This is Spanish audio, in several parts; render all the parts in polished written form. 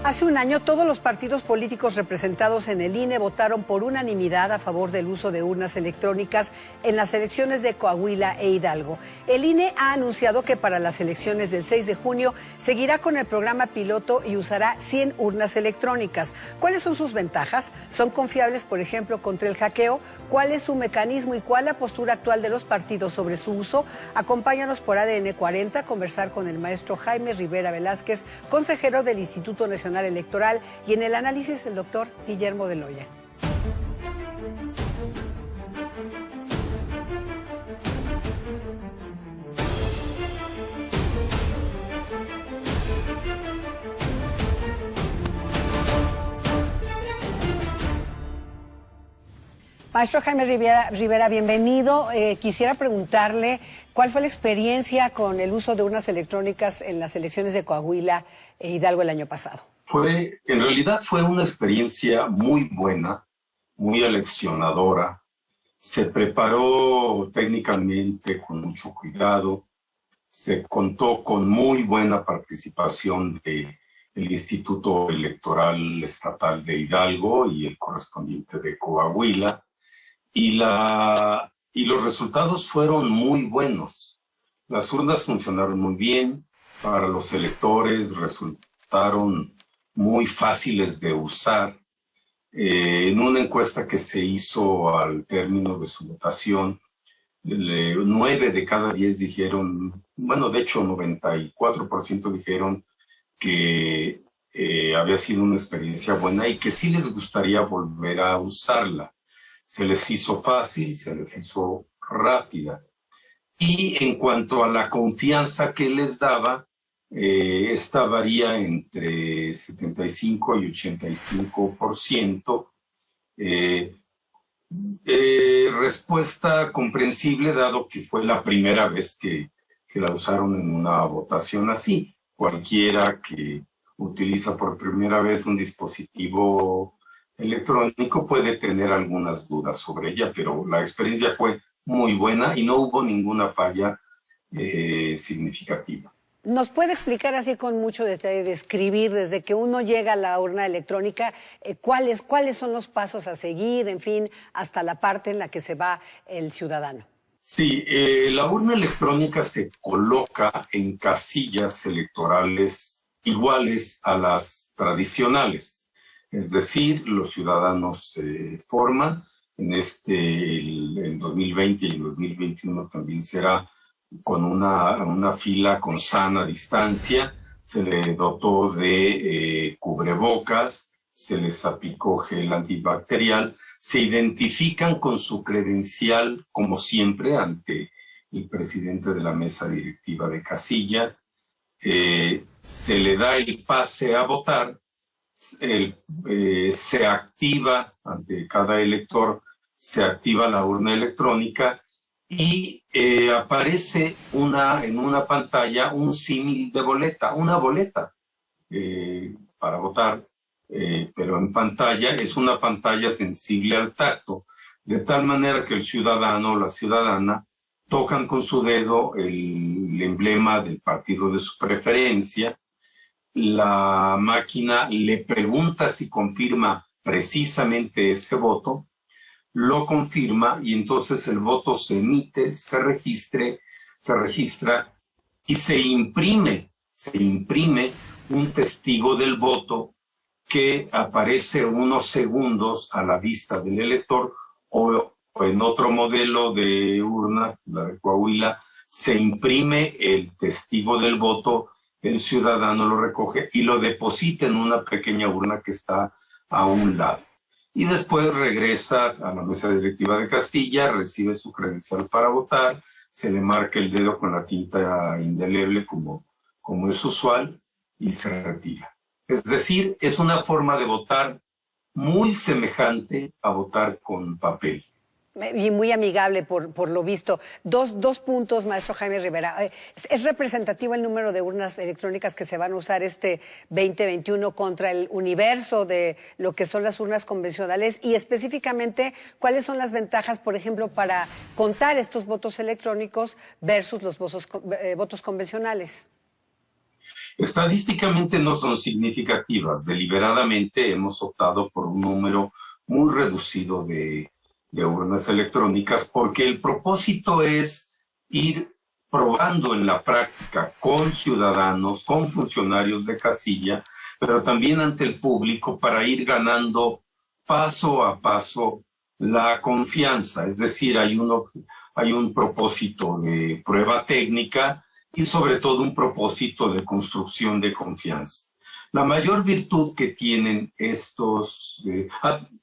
Hace un año, todos los partidos políticos representados en el INE votaron por unanimidad a favor del uso de urnas electrónicas en las elecciones de Coahuila e Hidalgo. El INE ha anunciado que para las elecciones del 6 de junio seguirá con el programa piloto y usará 100 urnas electrónicas. ¿Cuáles son sus ventajas? ¿Son confiables, por ejemplo, contra el hackeo? ¿Cuál es su mecanismo y cuál la postura actual de los partidos sobre su uso? Acompáñanos por ADN 40 a conversar con el maestro Jaime Rivera Velázquez, consejero del Instituto Nacional Electoral, y en el análisis el doctor Guillermo de Loya. Maestro Jaime Rivera, bienvenido. Quisiera preguntarle cuál fue la experiencia con el uso de urnas electrónicas en las elecciones de Coahuila e Hidalgo el año pasado. En realidad fue una experiencia muy buena, muy aleccionadora. Se preparó técnicamente con mucho cuidado. Se contó con muy buena participación del Instituto Electoral Estatal de Hidalgo y el correspondiente de Coahuila. Y los resultados fueron muy buenos. Las urnas funcionaron muy bien. Para los electores resultaron muy fáciles de usar. En una encuesta que se hizo al término de su votación, 9 de cada 10 dijeron, bueno, de hecho 94% dijeron que había sido una experiencia buena y que sí les gustaría volver a usarla. Se les hizo fácil, se les hizo rápida. Y en cuanto a la confianza que les daba, esta varía entre 75 y 85%. Respuesta comprensible, dado que fue la primera vez que la usaron en una votación así. Cualquiera que utiliza por primera vez un dispositivo electrónico puede tener algunas dudas sobre ella, pero la experiencia fue muy buena y no hubo ninguna falla significativa. ¿Nos puede explicar así con mucho detalle, describir desde que uno llega a la urna electrónica, cuáles son los pasos a seguir, en fin, hasta la parte en la que se va el ciudadano? Sí, la urna electrónica se coloca en casillas electorales iguales a las tradicionales. Es decir, los ciudadanos se forman, en 2020 y en 2021 también será con una fila con sana distancia. Se le dotó de cubrebocas, se les aplicó gel antibacterial, se identifican con su credencial, como siempre, ante el presidente de la mesa directiva de casilla, se le da el pase a votar, se activa ante cada elector, se activa la urna electrónica y aparece en una pantalla un símil de boleta, una boleta para votar, pero en pantalla, es una pantalla sensible al tacto, de tal manera que el ciudadano o la ciudadana tocan con su dedo el emblema del partido de su preferencia. La máquina le pregunta si confirma precisamente ese voto, lo confirma y entonces el voto se emite, se registra y se imprime un testigo del voto que aparece unos segundos a la vista del elector, o en otro modelo de urna, la de Coahuila, se imprime el testigo del voto, el ciudadano lo recoge y lo deposita en una pequeña urna que está a un lado. Y después regresa a la mesa directiva de casilla, recibe su credencial para votar, se le marca el dedo con la tinta indeleble como es usual y se retira. Es decir, es una forma de votar muy semejante a votar con papel. Y muy amigable por lo visto. Dos puntos, maestro Jaime Rivera. ¿Es representativo el número de urnas electrónicas que se van a usar este 2021 contra el universo de lo que son las urnas convencionales? Y específicamente, ¿cuáles son las ventajas, por ejemplo, para contar estos votos electrónicos versus los votos convencionales? Estadísticamente no son significativas. Deliberadamente hemos optado por un número muy reducido de urnas electrónicas porque el propósito es ir probando en la práctica con ciudadanos, con funcionarios de casilla, pero también ante el público para ir ganando paso a paso la confianza. Es decir, hay un propósito de prueba técnica y sobre todo un propósito de construcción de confianza. La mayor virtud que tienen estos,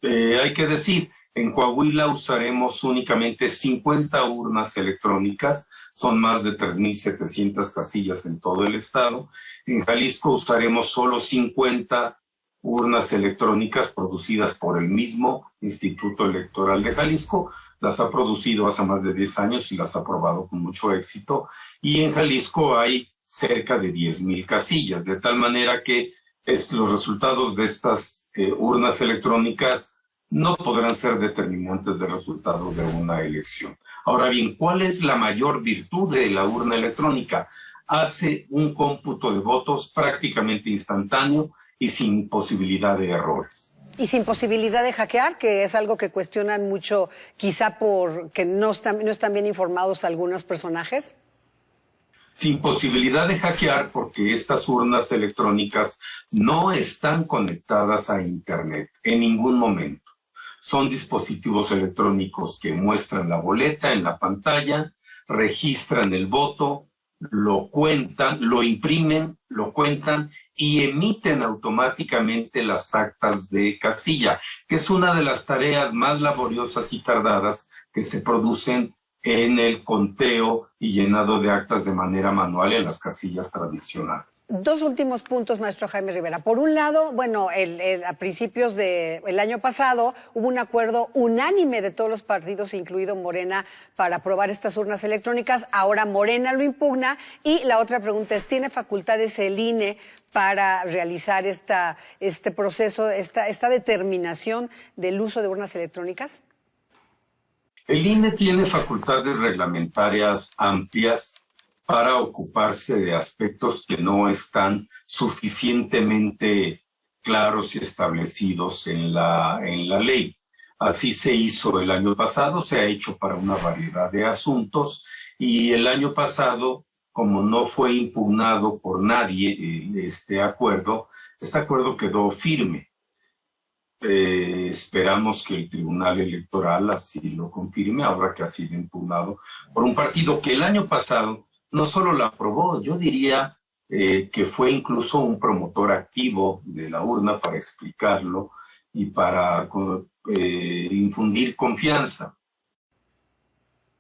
hay que decir, en Coahuila usaremos únicamente 50 urnas electrónicas, son más de 3.700 casillas en todo el estado. En Jalisco usaremos solo 50 urnas electrónicas producidas por el mismo Instituto Electoral de Jalisco. Las ha producido hace más de 10 años y las ha probado con mucho éxito. Y en Jalisco hay cerca de 10,000 casillas, de tal manera que los resultados de estas urnas electrónicas no podrán ser determinantes del resultado de una elección. Ahora bien, ¿cuál es la mayor virtud de la urna electrónica? Hace un cómputo de votos prácticamente instantáneo y sin posibilidad de errores. Y sin posibilidad de hackear, que es algo que cuestionan mucho, quizá porque no están bien informados algunos personajes. Sin posibilidad de hackear porque estas urnas electrónicas no están conectadas a Internet en ningún momento. Son dispositivos electrónicos que muestran la boleta en la pantalla, registran el voto, lo cuentan, lo imprimen, lo cuentan y emiten automáticamente las actas de casilla, que es una de las tareas más laboriosas y tardadas que se producen en el conteo y llenado de actas de manera manual en las casillas tradicionales. Dos últimos puntos, maestro Jaime Rivera. Por un lado, bueno, a principios del año pasado hubo un acuerdo unánime de todos los partidos, incluido Morena, para aprobar estas urnas electrónicas. Ahora Morena lo impugna. Y la otra pregunta es, ¿tiene facultades el INE para realizar este proceso, esta determinación del uso de urnas electrónicas? El INE tiene facultades reglamentarias amplias para ocuparse de aspectos que no están suficientemente claros y establecidos en la ley. Así se hizo el año pasado, se ha hecho para una variedad de asuntos y el año pasado, como no fue impugnado por nadie este acuerdo quedó firme. Esperamos que el Tribunal Electoral así lo confirme, ahora que ha sido impugnado por un partido que el año pasado no solo la aprobó, yo diría que fue incluso un promotor activo de la urna para explicarlo y para infundir confianza.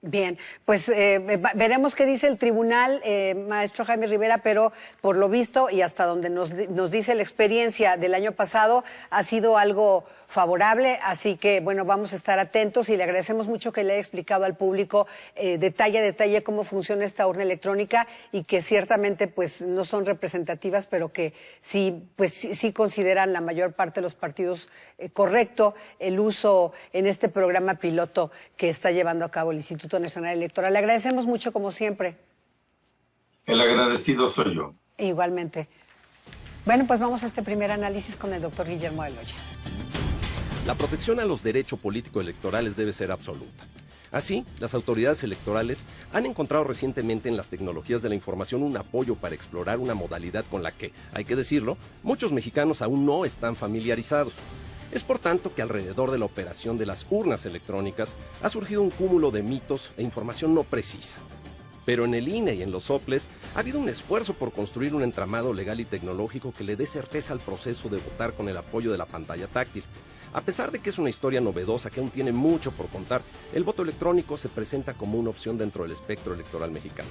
Bien, pues veremos qué dice el tribunal, maestro Jaime Rivera, pero por lo visto y hasta donde nos dice la experiencia del año pasado ha sido algo favorable, así que bueno, vamos a estar atentos y le agradecemos mucho que le haya explicado al público detalle a detalle cómo funciona esta urna electrónica y que ciertamente pues no son representativas, pero que sí, pues sí consideran la mayor parte de los partidos correcto el uso en este programa piloto que está llevando a cabo el Instituto Nacional Electoral. Le agradecemos mucho como siempre. El agradecido soy yo. Igualmente. Bueno, pues vamos a este primer análisis con el doctor Guillermo de Loya. La protección a los derechos político-electorales debe ser absoluta. Así, las autoridades electorales han encontrado recientemente en las tecnologías de la información un apoyo para explorar una modalidad con la que, hay que decirlo, muchos mexicanos aún no están familiarizados. Es por tanto que alrededor de la operación de las urnas electrónicas ha surgido un cúmulo de mitos e información no precisa. Pero en el INE y en los soples ha habido un esfuerzo por construir un entramado legal y tecnológico que le dé certeza al proceso de votar con el apoyo de la pantalla táctil. A pesar de que es una historia novedosa que aún tiene mucho por contar, el voto electrónico se presenta como una opción dentro del espectro electoral mexicano.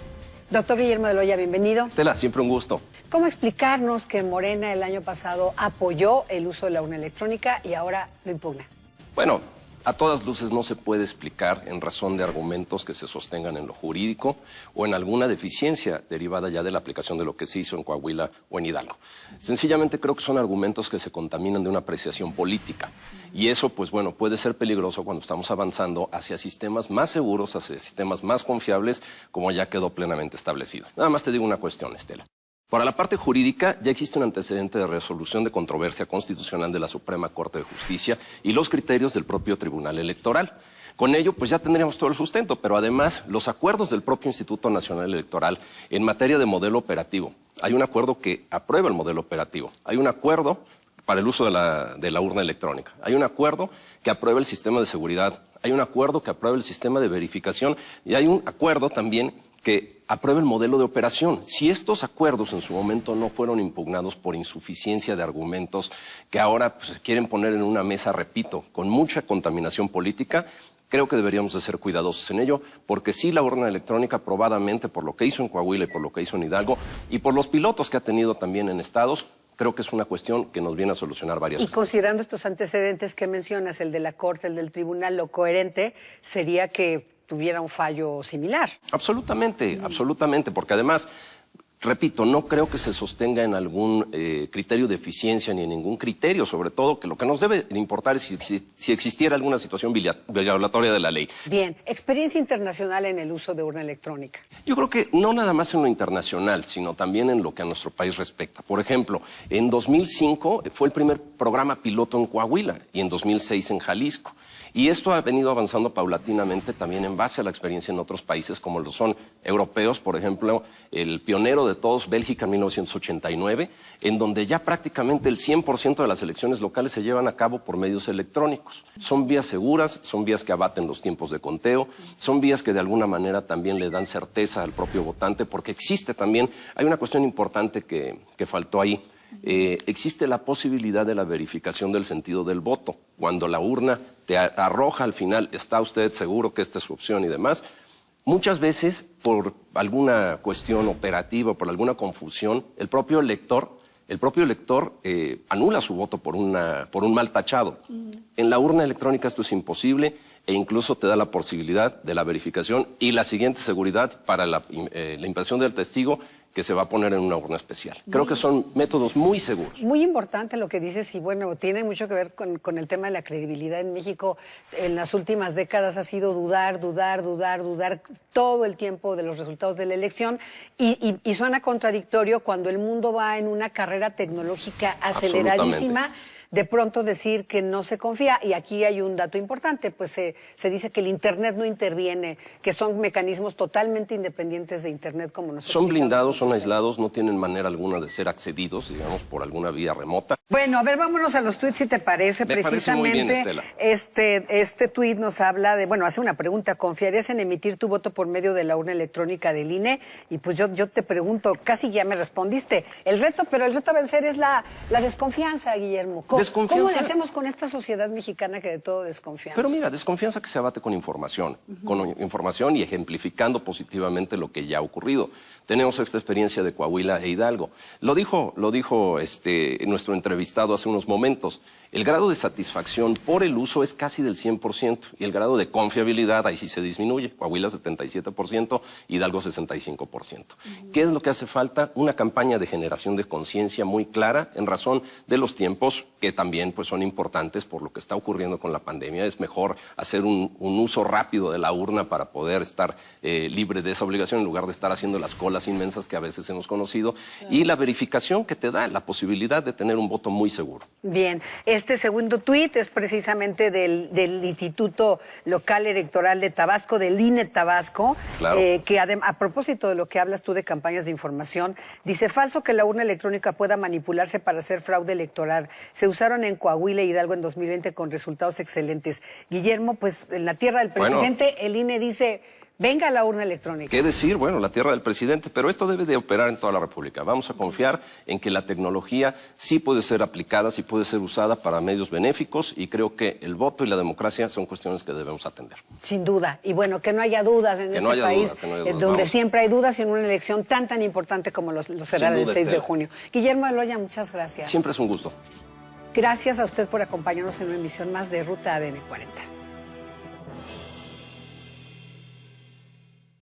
Doctor Guillermo de Loya, bienvenido. Estela, siempre un gusto. ¿Cómo explicarnos que Morena el año pasado apoyó el uso de la urna electrónica y ahora lo impugna? Bueno, a todas luces no se puede explicar en razón de argumentos que se sostengan en lo jurídico o en alguna deficiencia derivada ya de la aplicación de lo que se hizo en Coahuila o en Hidalgo. Sencillamente creo que son argumentos que se contaminan de una apreciación política y eso, pues bueno, puede ser peligroso cuando estamos avanzando hacia sistemas más seguros, hacia sistemas más confiables, como ya quedó plenamente establecido. Nada más te digo una cuestión, Estela. Para la parte jurídica, ya existe un antecedente de resolución de controversia constitucional de la Suprema Corte de Justicia y los criterios del propio Tribunal Electoral. Con ello, pues ya tendríamos todo el sustento, pero además los acuerdos del propio Instituto Nacional Electoral en materia de modelo operativo. Hay un acuerdo que aprueba el modelo operativo, hay un acuerdo para el uso de la urna electrónica, hay un acuerdo que aprueba el sistema de seguridad, hay un acuerdo que aprueba el sistema de verificación y hay un acuerdo también que aprueba el modelo de operación. Si estos acuerdos en su momento no fueron impugnados por insuficiencia de argumentos que ahora pues, quieren poner en una mesa, repito, con mucha contaminación política, creo que deberíamos de ser cuidadosos en ello, porque sí la urna electrónica, probadamente por lo que hizo en Coahuila y por lo que hizo en Hidalgo, y por los pilotos que ha tenido también en estados, creo que es una cuestión que nos viene a solucionar varias cosas. Y considerando estos antecedentes que mencionas, el de la Corte, el del Tribunal, lo coherente sería que tuviera un fallo similar. Absolutamente, absolutamente, porque además, repito, no creo que se sostenga en algún criterio de eficiencia ni en ningún criterio, sobre todo que lo que nos debe importar es si existiera alguna situación violatoria de la ley. Bien, experiencia internacional en el uso de urna electrónica. Yo creo que no nada más en lo internacional, sino también en lo que a nuestro país respecta. Por ejemplo, en 2005 fue el primer programa piloto en Coahuila y en 2006 en Jalisco. Y esto ha venido avanzando paulatinamente también en base a la experiencia en otros países como lo son europeos, por ejemplo, el pionero de todos, Bélgica en 1989, en donde ya prácticamente el 100% de las elecciones locales se llevan a cabo por medios electrónicos. Son vías seguras, son vías que abaten los tiempos de conteo, son vías que de alguna manera también le dan certeza al propio votante, porque existe también, hay una cuestión importante que faltó ahí. Existe la posibilidad de la verificación del sentido del voto. Cuando la urna te arroja al final, ¿está usted seguro que esta es su opción y demás? Muchas veces, por alguna cuestión operativa, por alguna confusión, el propio elector anula su voto por un mal tachado. En la urna electrónica esto es imposible e incluso te da la posibilidad de la verificación y la siguiente seguridad para la impresión del testigo que se va a poner en una urna especial. Creo que son métodos muy seguros. Muy importante lo que dices y bueno, tiene mucho que ver con el tema de la credibilidad en México. En las últimas décadas ha sido dudar todo el tiempo de los resultados de la elección y suena contradictorio cuando el mundo va en una carrera tecnológica aceleradísima. De pronto decir que no se confía, y aquí hay un dato importante, pues se dice que el Internet no interviene, que son mecanismos totalmente independientes de Internet como nosotros. Son blindados, son aislados, no tienen manera alguna de ser accedidos, digamos, por alguna vía remota. Bueno, a ver, vámonos a los tuits si te parece. Me parece muy bien, Estela. Este tuit nos habla de, bueno, hace una pregunta, ¿confiarías en emitir tu voto por medio de la urna electrónica del INE? Y pues yo te pregunto, casi ya me respondiste, pero el reto a vencer es la desconfianza, Guillermo. ¿Cómo le hacemos con esta sociedad mexicana que de todo desconfiamos? Pero mira, desconfianza que se abate con información y ejemplificando positivamente lo que ya ha ocurrido. Tenemos esta experiencia de Coahuila e Hidalgo. Lo dijo nuestro entrevistado hace unos momentos. El grado de satisfacción por el uso es casi del 100% y el grado de confiabilidad ahí sí se disminuye. Coahuila 77%, Hidalgo 65%. ¿Qué es lo que hace falta? Una campaña de generación de conciencia muy clara en razón de los tiempos que también pues, son importantes por lo que está ocurriendo con la pandemia. Es mejor hacer un uso rápido de la urna para poder estar libre de esa obligación en lugar de estar haciendo las colas inmensas que a veces hemos conocido. Y la verificación que te da la posibilidad de tener un voto muy seguro. Bien, este segundo tuit es precisamente del Instituto Local Electoral de Tabasco, del INE Tabasco, claro. Que a propósito de lo que hablas tú de campañas de información, dice, falso que la urna electrónica pueda manipularse para hacer fraude electoral. Se usaron en Coahuila e Hidalgo en 2020 con resultados excelentes. Guillermo, pues en la tierra del presidente, el INE dice, venga la urna electrónica. ¿Qué decir? Bueno, la tierra del presidente, pero esto debe de operar en toda la República. Vamos a confiar en que la tecnología sí puede ser aplicada, sí puede ser usada para medios benéficos y creo que el voto y la democracia son cuestiones que debemos atender. Sin duda. Y bueno, que no haya dudas en este país, donde siempre hay dudas en una elección tan importante como lo será el 6 de junio. Guillermo Eloya, muchas gracias. Siempre es un gusto. Gracias a usted por acompañarnos en una emisión más de Ruta ADN 40.